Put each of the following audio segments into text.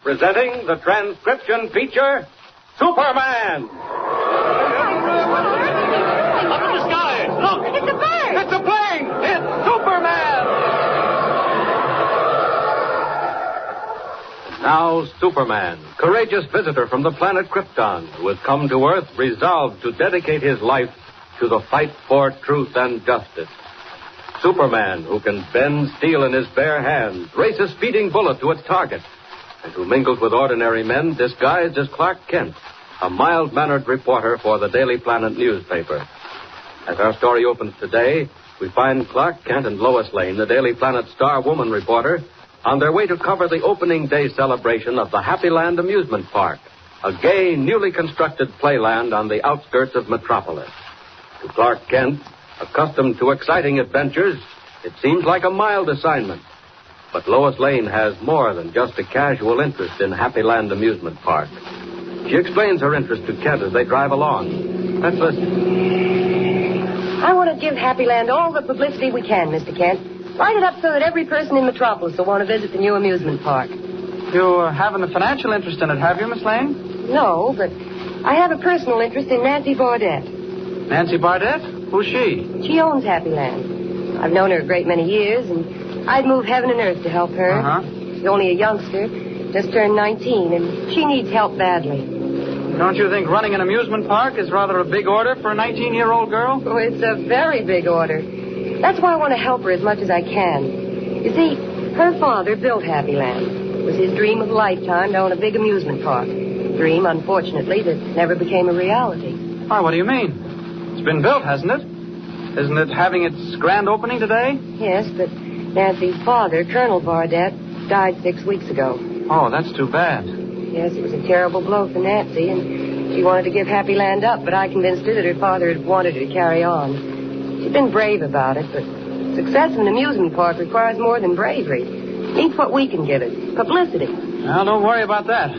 presenting the transcription feature, Superman. Up in the sky. Look. It's a bird. It's a plane. It's Superman. Now, Superman, courageous visitor from the planet Krypton, who has come to Earth resolved to dedicate his life to the fight for truth and justice. Superman, who can bend steel in his bare hands, race a speeding bullet to its target, and who mingles with ordinary men disguised as Clark Kent, a mild-mannered reporter for the Daily Planet newspaper. As our story opens today, we find Clark Kent and Lois Lane, the Daily Planet star woman reporter, on their way to cover the opening day celebration of the Happyland Amusement Park, a gay, newly constructed playland on the outskirts of Metropolis. To Clark Kent, accustomed to exciting adventures, it seems like a mild assignment. But Lois Lane has more than just a casual interest in Happyland Amusement Park. She explains her interest to Kent as they drive along. Let's listen. I want to give Happyland all the publicity we can, Mr. Kent. Light it up so that every person in Metropolis will want to visit the new amusement park. You haven't a financial interest in it, have you, Miss Lane? No, but I have a personal interest in Nancy Bardette. Nancy Bardette? Who's she? She owns Happyland. I've known her a great many years, and I'd move heaven and earth to help her. She's only a youngster, just turned 19, and she needs help badly. Don't you think running an amusement park is rather a big order for a 19-year-old girl? Oh, it's a very big order. That's why I want to help her as much as I can. You see, her father built Happyland. It was his dream of a lifetime to own a big amusement park. Dream, unfortunately, that never became a reality. Why, what do you mean? It's been built, hasn't it? Isn't it having its grand opening today? Yes, but Nancy's father, Colonel Bardette, died 6 weeks ago. Oh, that's too bad. Yes, it was a terrible blow for Nancy, and she wanted to give Happyland up, but I convinced her that her father had wanted her to carry on. She's been brave about it, but success in an amusement park requires more than bravery. It needs what we can give it, publicity. Well, don't worry about that.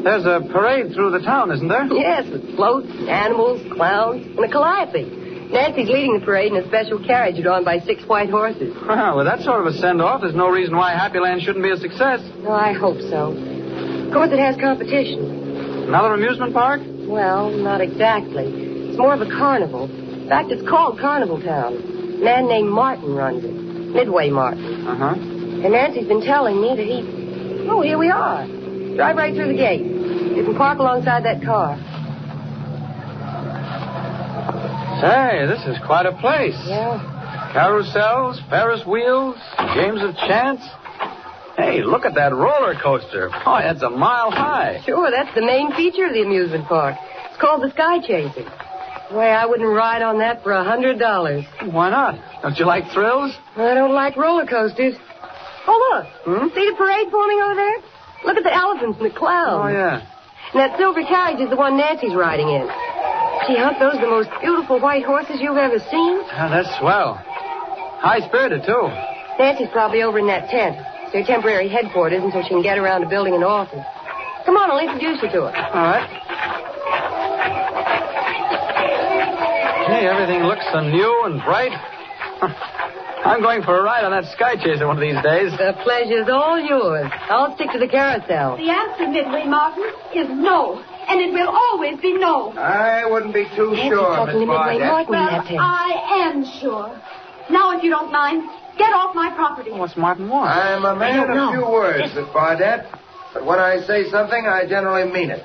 There's a parade through the town, isn't there? Yes, with floats, animals, clowns, and a calliope. Nancy's leading the parade in a special carriage drawn by 6 white horses. Well, with that sort of a send-off, there's no reason why Happyland shouldn't be a success. Oh, I hope so. Of course, it has competition. Another amusement park? Well, not exactly. It's more of a carnival. In fact, it's called Carnival Town. A man named Martin runs it. Midway Martin. And Nancy's been telling me that he... Oh, here we are. Drive right through the gate. You can park alongside that car. Say, this is quite a place. Yeah. Carousels, Ferris wheels, games of chance. Hey, look at that roller coaster. Boy, that's a mile high. Sure, that's the main feature of the amusement park. It's called the Sky Chaser. Boy, I wouldn't ride on that for $100. Why not? Don't you like thrills? I don't like roller coasters. Oh, look. See the parade forming over there? Look at the elephants and the clowns. Oh, yeah. And that silver carriage is the one Nancy's riding in. Gee, aren't those the most beautiful white horses you've ever seen? Oh, that's swell. High-spirited, too. Nancy's probably over in that tent. It's their temporary headquarters until she can get around to building an office. Come on, I'll introduce you to her. All right. Hey, everything looks so new and bright. I'm going for a ride on that Sky Chaser one of these days. The pleasure's all yours. I'll stick to the carousel. The answer, Midway Martin, is no. And it will always be no. I wouldn't be too sure, Miss Bardette. Well, I am sure. Now, if you don't mind, get off my property. What's Martin want? I'm a man of few words, Miss Bardette. But when I say something, I generally mean it.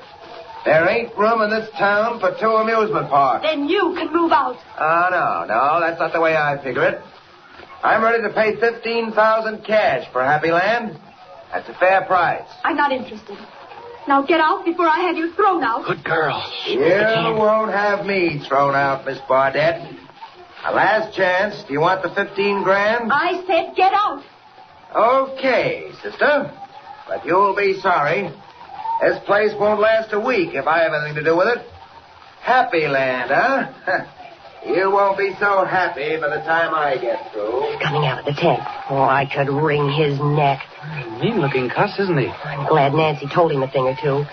There ain't room in this town for 2 amusement parks. Then you can move out. Oh, no, that's not the way I figure it. I'm ready to pay $15,000 cash for Happyland. That's a fair price. I'm not interested. Now get out before I have you thrown out. Good girl. You won't have me thrown out, Miss Bardette. A last chance. Do you want the $15,000? I said get out. Okay, sister. But you'll be sorry. This place won't last a week if I have anything to do with it. Happyland, huh? You won't be so happy by the time I get through. He's coming out of the tent. Oh, I could wring his neck. Mean-looking cuss, isn't he? I'm glad Nancy told him a thing or two.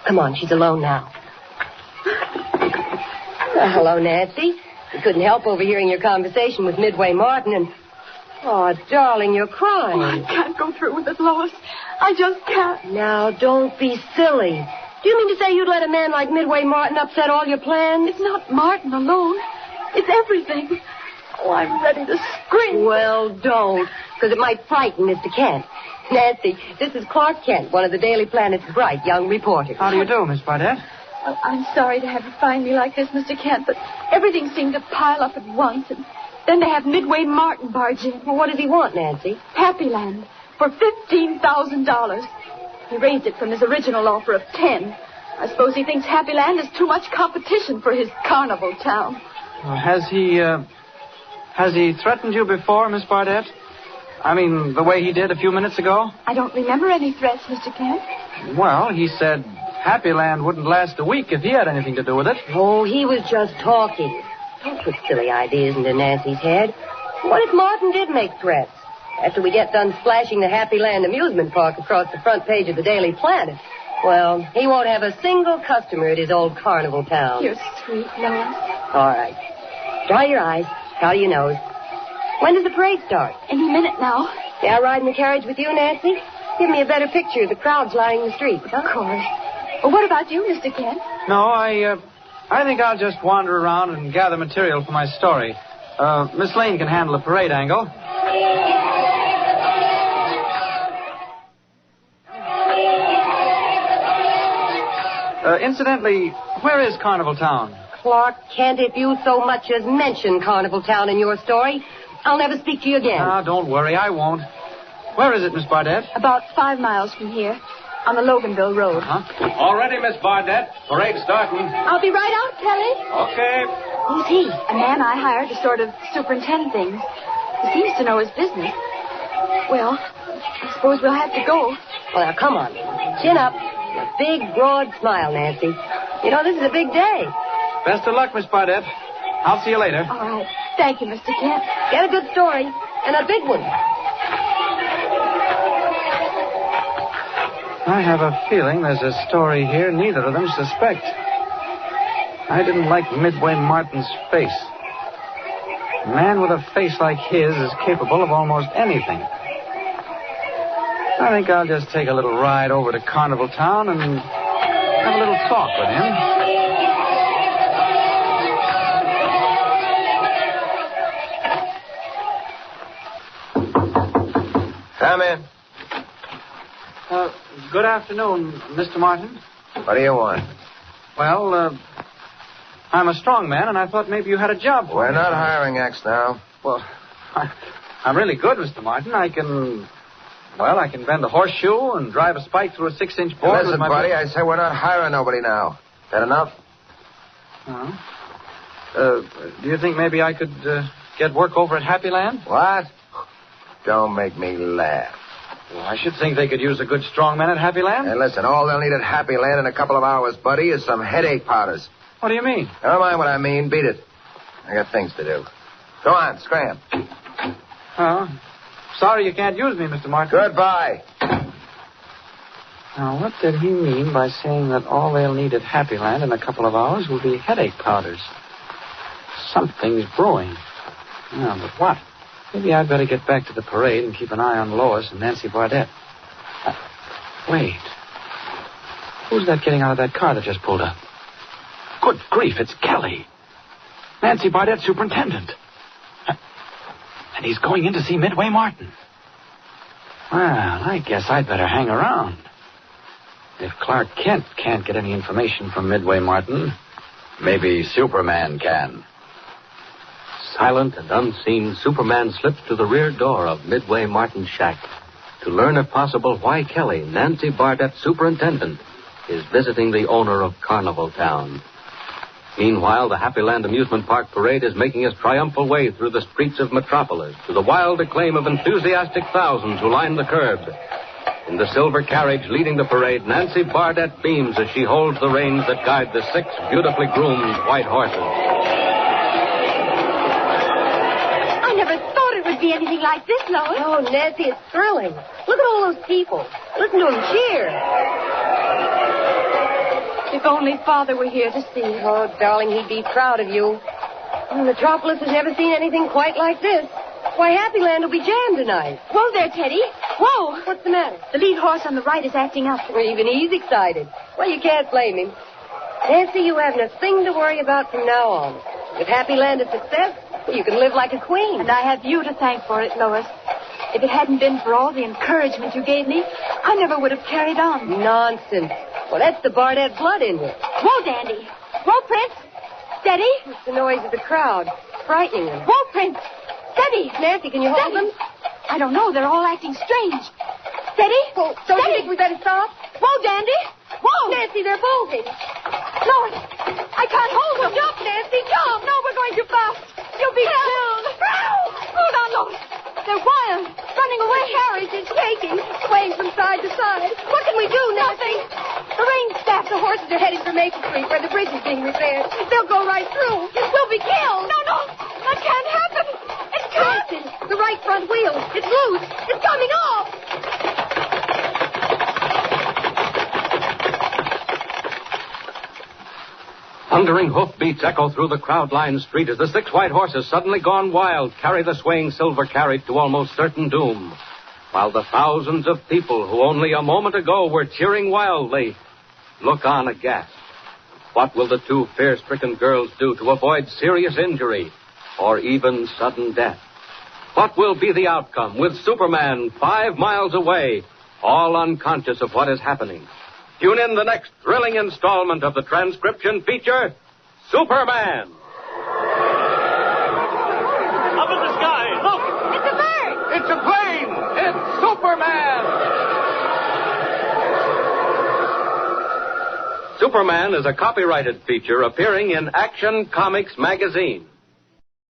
Come on, she's alone now. Hello, Nancy. We couldn't help overhearing your conversation with Midway Martin, and Oh, darling, you're Oh, crying. I can't go through with it, Lois. I just can't. Now, don't be silly. Do you mean to say you'd let a man like Midway Martin upset all your plans? It's not Martin alone. It's everything. Oh, I'm ready to scream. Well, don't, because it might frighten Mr. Kent. Nancy, this is Clark Kent, one of the Daily Planet's bright young reporters. How do you do, Miss Bardette? Well, I'm sorry to have you find me like this, Mr. Kent, but everything seemed to pile up at once, and then they have Midway Martin barge in. Well, what does he want, Nancy? Happyland for $15,000. He raised it from his original offer of 10. I suppose he thinks Happyland is too much competition for his carnival town. Well, has he threatened you before, Miss Bardette? I mean, the way he did a few minutes ago? I don't remember any threats, Mr. Kent. Well, he said Happyland wouldn't last a week if he had anything to do with it. Oh, he was just talking. Don't put silly ideas into Nancy's head. What if Martin did make threats? After we get done splashing the Happyland Amusement Park across the front page of the Daily Planet, well, he won't have a single customer at his old carnival town. You're sweet, Lois. All right. Dry your eyes. Powder your nose. When does the parade start? Any minute now. May I ride in the carriage with you, Nancy? Give me a better picture of the crowds lining the streets. Of course. Well, what about you, Mr. Kent? No, I think I'll just wander around and gather material for my story. Miss Lane can handle the parade angle. Incidentally, where is Carnival Town? Clark Kent, if you so much as mention Carnival Town in your story, I'll never speak to you again. Ah, don't worry, I won't. Where is it, Miss Bardette? About 5 miles from here, on the Loganville Road. Huh? All ready, Miss Bardette. Parade starting. I'll be right out, Kelly. Okay. Who's he? A man I hired to sort of superintend things. He seems to know his business. Well, I suppose we'll have to go. Well, now, come on. Chin up. A big, broad smile, Nancy. You know, this is a big day. Best of luck, Miss Bardette. I'll see you later. All right. Thank you, Mr. Kent. Get a good story, and a big one. I have a feeling there's a story here neither of them suspect. I didn't like Midway Martin's face. A man with a face like his is capable of almost anything. I think I'll just take a little ride over to Carnival Town and have a little talk with him. Come in. Good afternoon, Mr. Martin. What do you want? Well, I'm a strong man, and I thought maybe you had a job for me. We're not hiring X now. Well, I'm really good, Mr. Martin. I can bend a horseshoe and drive a spike through a 6-inch board. Listen, buddy, I say we're not hiring nobody now. That enough? Do you think maybe I could get work over at Happyland? What? Don't make me laugh. Well, I should think they could use a good strong man at Happyland. Hey, listen, all they'll need at Happyland in a couple of hours, buddy, is some headache powders. What do you mean? Never mind what I mean. Beat it. I got things to do. Go on, scram. Oh, sorry you can't use me, Mr. Martin. Goodbye. Now, what did he mean by saying that all they'll need at Happyland in a couple of hours will be headache powders? Something's brewing. Yeah, but what? Maybe I'd better get back to the parade and keep an eye on Lois and Nancy Bardette. Wait. Who's that getting out of that car that just pulled up? Good grief, it's Kelly. Nancy Bardette, superintendent. And he's going in to see Midway Martin. Well, I guess I'd better hang around. If Clark Kent can't get any information from Midway Martin, maybe Superman can. Silent and unseen, Superman slips to the rear door of Midway Martin's shack to learn, if possible, why Kelly, Nancy Bardette, superintendent, is visiting the owner of Carnival Town. Meanwhile, the Happyland Amusement Park parade is making its triumphal way through the streets of Metropolis to the wild acclaim of enthusiastic thousands who line the curb. In the silver carriage leading the parade, Nancy Bardette beams as she holds the reins that guide the 6 beautifully groomed white horses. I never thought it would be anything like this, Lois. Oh, Nancy, it's thrilling. Look at all those people. Listen to them cheer. If only Father were here to see. Oh, darling, he'd be proud of you. Metropolis has never seen anything quite like this. Why, Happyland will be jammed tonight. Whoa there, Teddy. Whoa. What's the matter? The lead horse on the right is acting up. Well, even he's excited. Well, you can't blame him. Nancy, you haven't a thing to worry about from now on. With Happyland a success, you can live like a queen. And I have you to thank for it, Lois. If it hadn't been for all the encouragement you gave me, I never would have carried on. Nonsense. Well, that's the Barnett blood in you. Whoa, Dandy. Whoa, Prince. Steady. It's the noise of the crowd. Frightening them. Whoa, Prince. Steady. Nancy, can you hold them? I don't know. They're all acting strange. Steady. Oh, don't you think we better stop? Whoa, Dandy. Whoa. Nancy, they're bolting. Lois, I can't hold them. Jump, Nancy, jump. No, we're going too fast. You'll be killed. Hold on, Lois. They're wild. Running away. The carriage is shaking, swaying from side to side. What can we do, Nancy? The rain stopped. The horses are heading for Maple Street, where the bridge is being repaired. They'll go right through. We'll be killed. No. That can't happen. It can't. Nancy, the right front wheel. It's loose. It's coming off. Thundering hoofbeats echo through the crowd-lined street as the 6 white horses, suddenly gone wild, carry the swaying silver carriage to almost certain doom, while the thousands of people who only a moment ago were cheering wildly look on aghast. What will the 2 fear-stricken girls do to avoid serious injury or even sudden death? What will be the outcome with Superman 5 miles away, all unconscious of what is happening? Tune in the next thrilling installment of the transcription feature, Superman. Up in the sky, look! It's a bird. It's a plane! It's Superman! Superman is a copyrighted feature appearing in Action Comics magazine.